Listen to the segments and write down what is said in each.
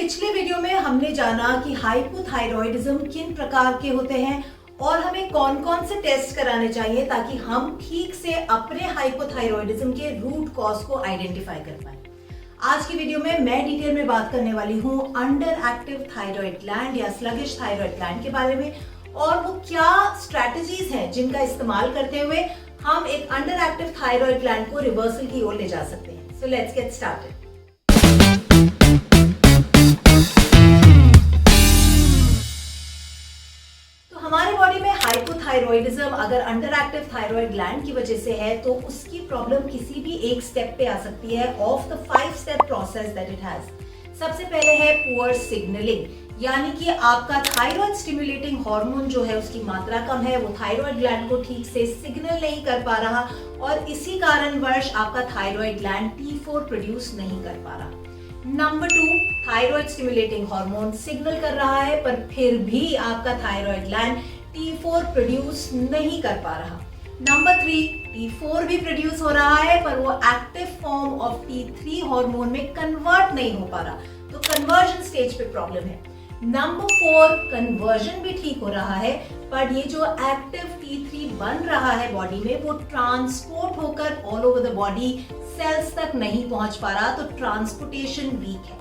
पिछले वीडियो में हमने जाना कि हाइपोथायरॉयडिज्म किन प्रकार के होते हैं और हमें कौन कौन से टेस्ट कराने चाहिए ताकि हम ठीक से अपने हाइपोथायरॉयडिज्म के रूट कॉज को आइडेंटिफाई कर पाए। आज की वीडियो में मैं डिटेल में बात करने वाली हूँ अंडर एक्टिव थायराइड ग्लैंड या स्लगिश थायराइड ग्लैंड के बारे में और वो क्या स्ट्रैटेजीज हैं जिनका इस्तेमाल करते हुए हम एक अंडर एक्टिव थायराइड ग्लैंड को रिवर्सल की ओर ले जा सकते हैं। So let's get started. हमारे बॉडी में हाइपोथायरॉयडिज्म अगर अंडर एक्टिव थायराइड ग्लैंड की वजह से है तो उसकी प्रॉब्लम किसी भी एक स्टेप पे आ सकती है of the 5 step process that it has. सबसे पहले है पुअर सिग्नलिंग, यानी कि आपका थायराइड स्टिमुलेटिंग हार्मोन जो है उसकी मात्रा कम है, वो थायराइड ग्लैंड को ठीक से सिग्नल नहीं कर पा रहा और इसी कारणवश आपका थायराइड ग्लैंड T4 प्रोड्यूस नहीं कर पा रहा। Number 2, thyroid stimulating hormone signal कर रहा है पर फिर भी आपका थायराइड ग्लैंड T4 प्रोड्यूस नहीं कर पा रहा। नंबर 3, T4 भी प्रोड्यूस हो रहा है पर वो active form of T3 hormone में कन्वर्ट नहीं हो पा रहा, तो कन्वर्जन स्टेज पे प्रॉब्लम है। नंबर 4, कन्वर्जन भी ठीक हो रहा है पर ये जो एक्टिव T3 बन रहा है बॉडी में वो ट्रांसपोर्ट होकर all over the body cells तक नहीं पहुंच पा रहा, तो ट्रांसपोर्टेशन वीक है।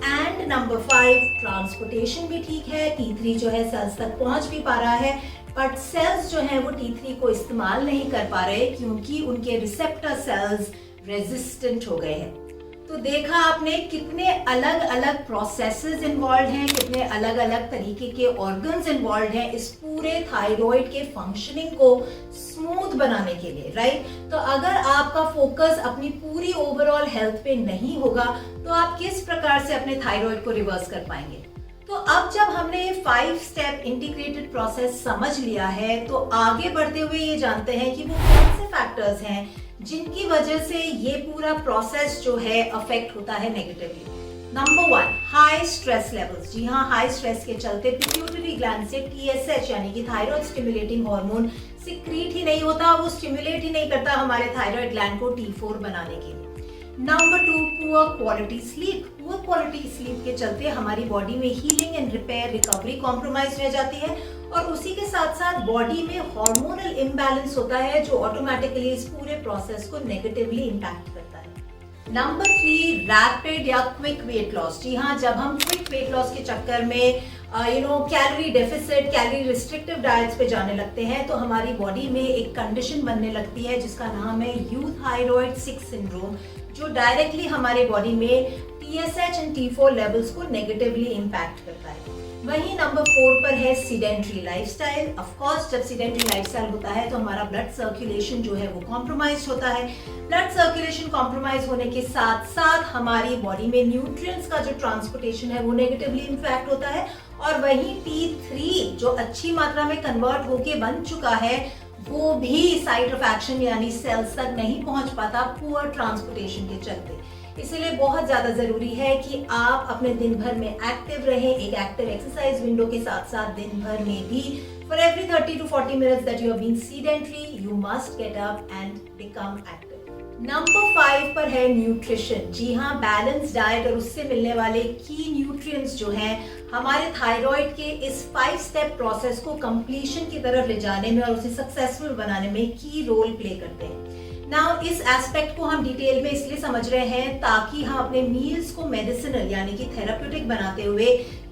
एंड नंबर 5, ट्रांसपोर्टेशन भी ठीक है, T3 जो है सेल्स तक पहुंच भी पा रहा है बट सेल्स जो है वो T3 को इस्तेमाल नहीं कर पा रहे क्योंकि उनके रिसेप्टर सेल्स रेजिस्टेंट हो गए हैं। तो देखा आपने कितने अलग अलग प्रोसेसेस इन्वॉल्व हैं, कितने अलग अलग तरीके के ऑर्गन्स इन्वॉल्व हैं इस पूरे थायराइड के फंक्शनिंग को स्मूथ बनाने के लिए, राइट। तो अगर आपका फोकस अपनी पूरी ओवरऑल हेल्थ पे नहीं होगा तो आप किस प्रकार से अपने थायराइड को रिवर्स कर पाएंगे। तो अब जब हमने ये 5 स्टेप इंटीग्रेटेड प्रोसेस समझ लिया है तो आगे बढ़ते हुए ये जानते हैं कि वो कौन से फैक्टर्स हैं जिनकी वजह से ये पूरा प्रोसेस जो है अफेक्ट होता है negatively. Number 1, high stress levels. जी हाँ, हाई स्ट्रेस के चलते पिट्यूटरी ग्लैंड से TSH यानी कि थायराइड स्टिमुलेटिंग हार्मोन सिक्रीट ही नहीं होता, वो स्टिमुलेट ही नहीं करता हमारे थायराइड ग्लैंड को T4 बनाने के लिए। Number 2, poor quality sleep. Poor quality sleep के चलते हमारी बॉडी में healing and repair recovery compromise रह जाती है और उसी के साथ साथ बॉडी में हार्मोनल इम्बैलेंस होता है जो ऑटोमेटिकली इस पूरे प्रोसेस को नेगेटिवली इम्पैक्ट करता है। नंबर 3, रैपिड या क्विक वेट लॉस। जी हाँ, जब हम क्विक वेट लॉस के चक्कर में calorie deficit, calorie restrictive diets पे जाने लगते हैं तो हमारी बॉडी में एक कंडीशन बनने लगती है जिसका नाम है यूथायरॉइड 6 सिंड्रोम, जो डायरेक्टली हमारे बॉडी में TSH एंड T4 लेवल्स को नेगेटिवली इम्पैक्ट करता है। वहीं नंबर 4 पर है सीडेंट्री लाइफस्टाइल। ऑफ कोर्स जब सीडेंट्री लाइफस्टाइल होता है तो हमारा ब्लड सर्कुलेशन जो है वो कॉम्प्रोमाइज होता है। ब्लड सर्कुलेशन कॉम्प्रोमाइज होने के साथ साथ हमारी बॉडी में न्यूट्रिएंट्स का जो ट्रांसपोर्टेशन है वो नेगेटिवली इम्पैक्ट होता है और वहीं T3 जो अच्छी मात्रा में कन्वर्ट होके बन चुका है वो भी साइट ऑफ एक्शन यानी सेल्स तक नहीं पहुंच पाता पुअर ट्रांसपोर्टेशन के चलते। इसीलिए बहुत ज्यादा जरूरी है कि आप अपने दिन भर में एक्टिव रहें, एक एक्टिव एक्सरसाइज विंडो के साथ साथ दिन भर में भी for every 30 to 40 minutes that you are being sedentary, you must get up and become active. Number 5 पर है न्यूट्रिशन। जी हाँ, बैलेंस डाइट और उससे मिलने वाले की न्यूट्रिएंट्स जो हैं हमारे थायराइड के इस 5 स्टेप प्रोसेस को कंप्लीशन की तरफ ले जाने में और उसे सक्सेसफुल बनाने में की रोल प्ले करते हैं। नाउ इस एस्पेक्ट को हम डिटेल में इसलिए समझ रहे हैं ताकि हम अपने मील्स को मेडिसिनल यानी कि थेराप्यूटिक बनाते हुए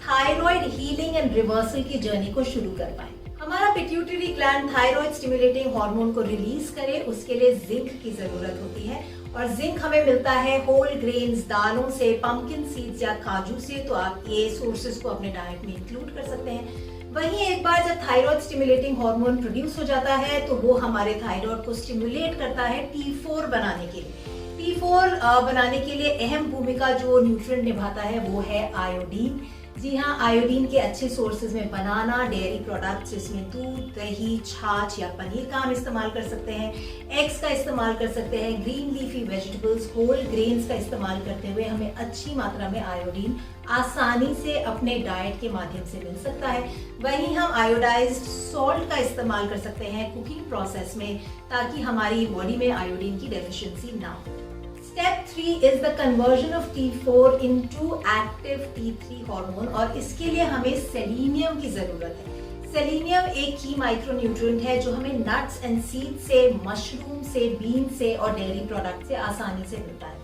थायराइड हीलिंग एंड रिवर्सल की जर्नी को शुरू कर पाए। हमारा pituitary gland thyroid stimulating hormone को रिलीज करे उसके लिए जिंक की जरूरत होती है और जिंक हमें मिलता है होल ग्रेन्स, दालों से, पंपकिन सीड्स या काजू से, तो आप ये सोर्सेज को अपने डाइट में इंक्लूड कर सकते हैं। वहीं एक बार जब थायराइड स्टिमुलेटिंग हार्मोन प्रोड्यूस हो जाता है तो वो हमारे थायराइड को स्टिमुलेट करता है T4 बनाने के लिए। T4 बनाने के लिए अहम भूमिका जो न्यूट्रिएंट निभाता है वो है आयोडीन। जी हाँ, आयोडीन के अच्छे सोर्सेज में बनाना, डेयरी प्रोडक्ट्स जिसमें दूध, दही, छाछ या पनीर का हम इस्तेमाल कर सकते हैं, एग्स का इस्तेमाल कर सकते हैं, green leafy vegetables, whole grains का इस्तेमाल करते हुए हमें अच्छी मात्रा में आयोडीन आसानी से अपने डाइट के माध्यम से मिल सकता है। वहीं हम आयोडाइज्ड सॉल्ट का इस्तेमाल कर सकते हैं कुकिंग प्रोसेस में ताकि हमारी बॉडी में आयोडीन की डेफिशिएंसी ना हो। Step 3 is the conversion of T4 into active T3 hormone, और इसके लिए हमें सेलेनियम की जरूरत है। सेलेनियम एक की माइक्रोन्यूट्रिएंट है जो हमें नट्स एंड सीड से, मशरूम से, बीन से और डेयरी प्रोडक्ट से आसानी से मिलता है।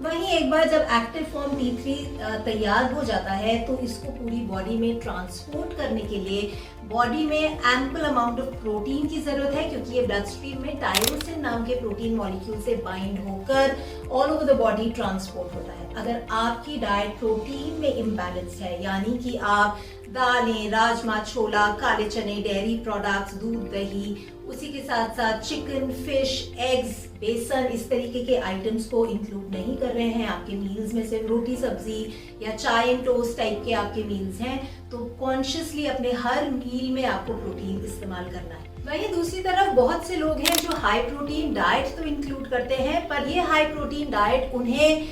वहीं एक बार जब एक्टिव फॉर्म T3 तैयार हो जाता है तो इसको पूरी बॉडी में ट्रांसपोर्ट करने के लिए बॉडी में एम्पल अमाउंट ऑफ प्रोटीन की जरूरत है, क्योंकि ये ब्लड स्ट्रीम में टायरोसिन नाम के प्रोटीन मॉलिक्यूल से बाइंड होकर all over the body transport होता है। अगर आपकी डाइट प्रोटीन में इम्बैलेंस है, यानी कि आप दालें, राजमा, छोला, काले चने, डेयरी प्रोडक्ट्स, दूध, दही, उसी के साथ साथ चिकन, फिश, एग्स, बेसन, इस तरीके के आइटम्स को इंक्लूड नहीं कर रहे हैं आपके मील्स में, सिर्फ रोटी सब्जी या चाय एंड टोस्ट टाइप के आपके मील्स हैं, तो कॉन्शियसली अपने हर मील में आपको प्रोटीन इस्तेमाल करना है। वहीं दूसरी तरफ बहुत से लोग हैं जो हाई प्रोटीन डाइट तो इंक्लूड करते हैं, पर ये हाई प्रोटीन डाइट उन्हें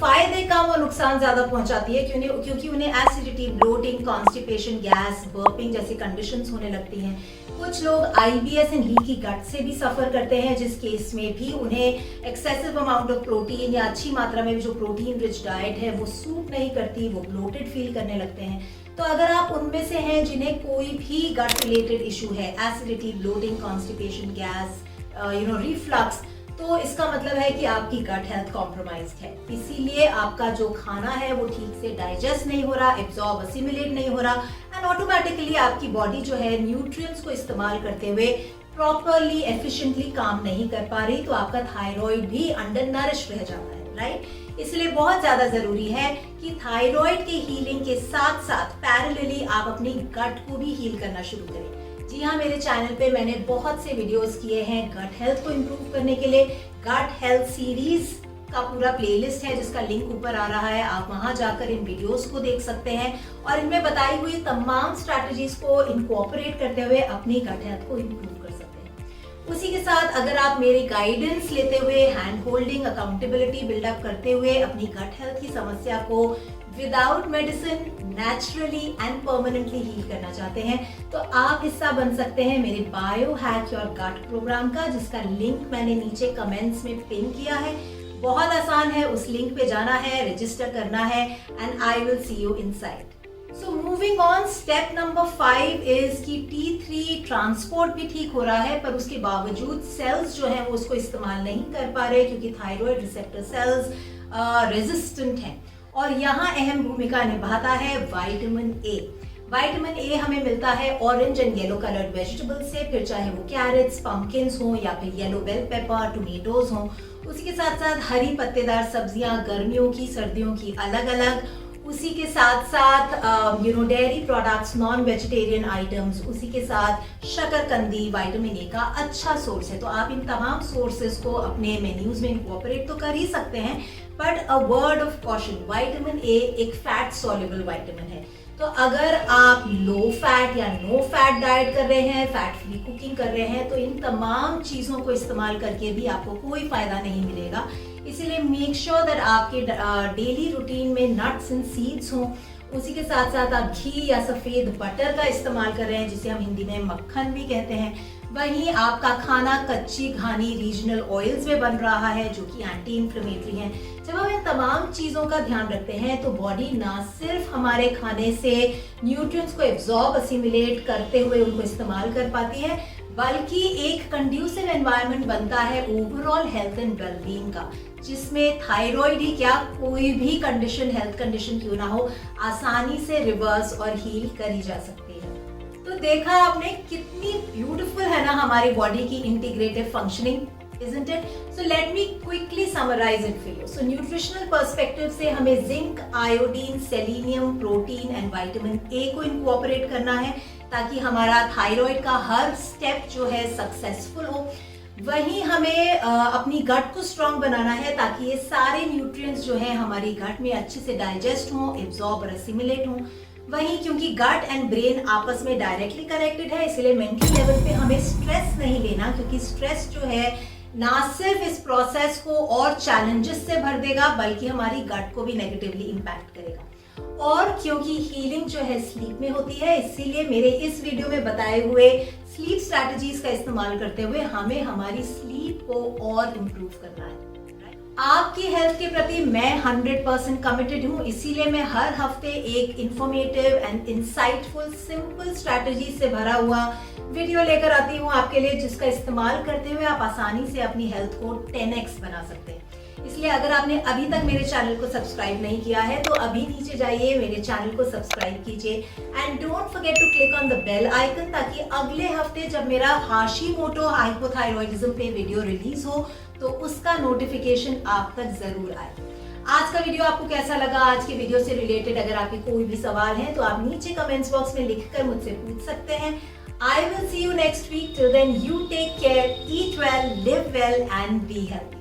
फायदे कम और नुकसान ज्यादा पहुंचाती है, क्योंकि उन्हें acidity, bloating, constipation, gas, burping जैसी कंडीशंस होने लगती हैं। कुछ लोग IBS एंड लीकी गट से भी सफर करते हैं, जिस केस में भी उन्हें एक्सेसिव अमाउंट ऑफ प्रोटीन या अच्छी मात्रा में जो प्रोटीन रिच डाइट है वो सूट नहीं करती, वो ब्लोटेड फील करने लगते हैं। तो अगर आप उनमें से हैं जिन्हें कोई भी गट रिलेटेड इशू है, acidity, bloating, constipation, gas, reflux, तो इसका मतलब है कि आपकी गट हेल्थ कॉम्प्रोमाइज्ड है। इसीलिए आपका जो खाना है वो ठीक से डाइजेस्ट नहीं हो रहा, एब्जॉर्ब, असिमिलेट नहीं हो रहा, एंड ऑटोमेटिकली आपकी बॉडी जो है न्यूट्रिएंट्स को इस्तेमाल करते हुए प्रॉपरली, एफिशिएंटली काम नहीं कर पा रही, तो आपका थायराइड भी अंडर नरिश रह जाता है, राइट। इसलिए बहुत ज्यादा जरूरी है कि थायराइड के हीलिंग के साथ साथ पैरेलली आप अपनी गट को भी हील करना शुरू करें। जी हाँ, मेरे चैनल पे मैंने बहुत से वीडियोस किए हैं गट हेल्थ को इम्प्रूव करने के लिए। गट हेल्थ सीरीज का पूरा प्लेलिस्ट है जिसका लिंक ऊपर आ रहा है, आप वहां जाकर इन वीडियोस को देख सकते हैं और इनमें बताई हुई तमाम स्ट्रैटेजीज को इनकॉर्पोरेट करते हुए अपनी गट हेल्थ को इम्प्रूव कर सकते हैं। उसी के साथ अगर आप मेरी गाइडेंस लेते हुए, हैंड होल्डिंग, अकाउंटेबिलिटी बिल्डअप करते हुए अपनी गट हेल्थ की समस्या को without medicine naturally and permanently heal करना चाहते हैं, तो आप हिस्सा बन सकते हैं मेरे bio hack your gut programme का, जिसका लिंक मैंने नीचे कमेंट्स में पिन किया है। बहुत आसान है, उस लिंक पे जाना है, रजिस्टर करना है, and I will see you inside. So moving on, step number 5 is कि T3 ट्रांसपोर्ट भी ठीक हो रहा है, पर उसके बावजूद सेल्स जो हैं वो उसको इस्तेमाल नहीं कर पा रहे, क्योंकि थायराइड रिसेप्टर सेल्स रेजिस्टेंट हैं। और यहाँ अहम भूमिका निभाता है विटामिन ए। विटामिन ए हमें मिलता है orange and yellow coloured vegetable से, फिर चाहे वो कैरेट्स, पंपकिन्स हो या फिर येलो बेल पेपर, टोमेटोज हो। उसी के साथ साथ हरी पत्तेदार सब्जियां, गर्मियों की, सर्दियों की अलग अलग। उसी के साथ साथ dairy products, non vegetarian items, उसी के साथ शकरकंदी विटामिन ए का अच्छा सोर्स है। तो आप इन तमाम सोर्सेज को अपने मेन्यूज में इनकॉर्पोरेट तो कर ही सकते हैं, but a word of caution, vitamin A एक फैट सॉल्युबल विटामिन है। तो अगर आप लो फैट या नो फैट डाइट कर रहे हैं, फैट फ्री कुकिंग कर रहे हैं, तो इन तमाम चीजों को इस्तेमाल करके भी आपको कोई फायदा नहीं मिलेगा। इसीलिए मेक श्योर दैट आपके डेली रूटीन में नट्स एंड सीड्स हों। उसी के साथ साथ आप घी या सफेद बटर का इस्तेमाल कर रहे हैं, जिसे हम हिंदी में मक्खन भी कहते हैं। वहीं आपका खाना कच्ची घानी रीजनल ऑयल्स में बन रहा है, जो कि एंटी इंफ्लेमेटरी हैं। जब हम इन तमाम चीजों का ध्यान रखते हैं तो बॉडी ना सिर्फ हमारे खाने से न्यूट्रिएंट्स को एब्जॉर्ब, असिमिलेट करते हुए उनको इस्तेमाल कर पाती है, बल्कि एक कंड्यूसिव एनवायरनमेंट बनता है ओवरऑल हेल्थ एंड वेलबींग का, जिसमें थायराइड ही क्या, कोई भी कंडीशन, हेल्थ कंडीशन क्यों ना हो, आसानी से रिवर्स और हील करी जा सकती है। तो देखा आपने कितनी ब्यूटीफुल है ना हमारी बॉडी की integrative functioning, isn't it? So let me quickly summarize it for you. So nutritional perspective से हमें zinc, iodine, selenium, protein and vitamin A को इनकॉर्पोरेट करना है, ताकि हमारा थायराइड का हर स्टेप जो है सक्सेसफुल हो। वहीं हमें अपनी गट को स्ट्रॉन्ग बनाना है, ताकि ये सारे न्यूट्रिएंट्स जो है हमारी गट में अच्छे से डाइजेस्ट हों, एब्जॉर्ब और असिमिलेट हों। वहीं क्योंकि गट एंड ब्रेन आपस में डायरेक्टली कनेक्टेड है, इसलिए मेंटल लेवल पे हमें स्ट्रेस नहीं लेना, क्योंकि स्ट्रेस जो है ना सिर्फ इस प्रोसेस को और चैलेंजेस से भर देगा, बल्कि हमारी गट को भी नेगेटिवली इम्पैक्ट करेगा। और क्योंकि हीलिंग जो है स्लीप में होती है, इसीलिए मेरे इस वीडियो में बताए हुए स्लीप स्ट्रैटेजीज का इस्तेमाल करते हुए हमें हमारी स्लीप को और इम्प्रूव करना है। आपकी हेल्थ के प्रति मैं 100% कमिटेड हूँ, इसीलिए मैं हर हफ्ते एक informative and insightful simple strategy से भरा हुआ वीडियो लेकर आती हूँ आपके लिए, जिसका इस्तेमाल करते हुए आप आसानी से अपनी हेल्थ को 10x बना सकते हैं। इसलिए अगर आपने अभी तक मेरे चैनल को सब्सक्राइब नहीं किया है तो अभी नीचे जाइए, मेरे चैनल को सब्सक्राइब कीजिए and don't forget to click on the bell icon, ताकि अगले हफ्ते जब मेरा हाशिमोटो हाइपोथायरॉयडिज्म पे वीडियो रिलीज हो तो उसका नोटिफिकेशन आप तक जरूर आए। आज का वीडियो आपको कैसा लगा? आज के वीडियो से रिलेटेड अगर आपके कोई भी सवाल है तो आप नीचे कमेंट्स बॉक्स में लिखकर मुझसे पूछ सकते हैं। I will see you next week. Till then, you take care, eat well, live well and be healthy.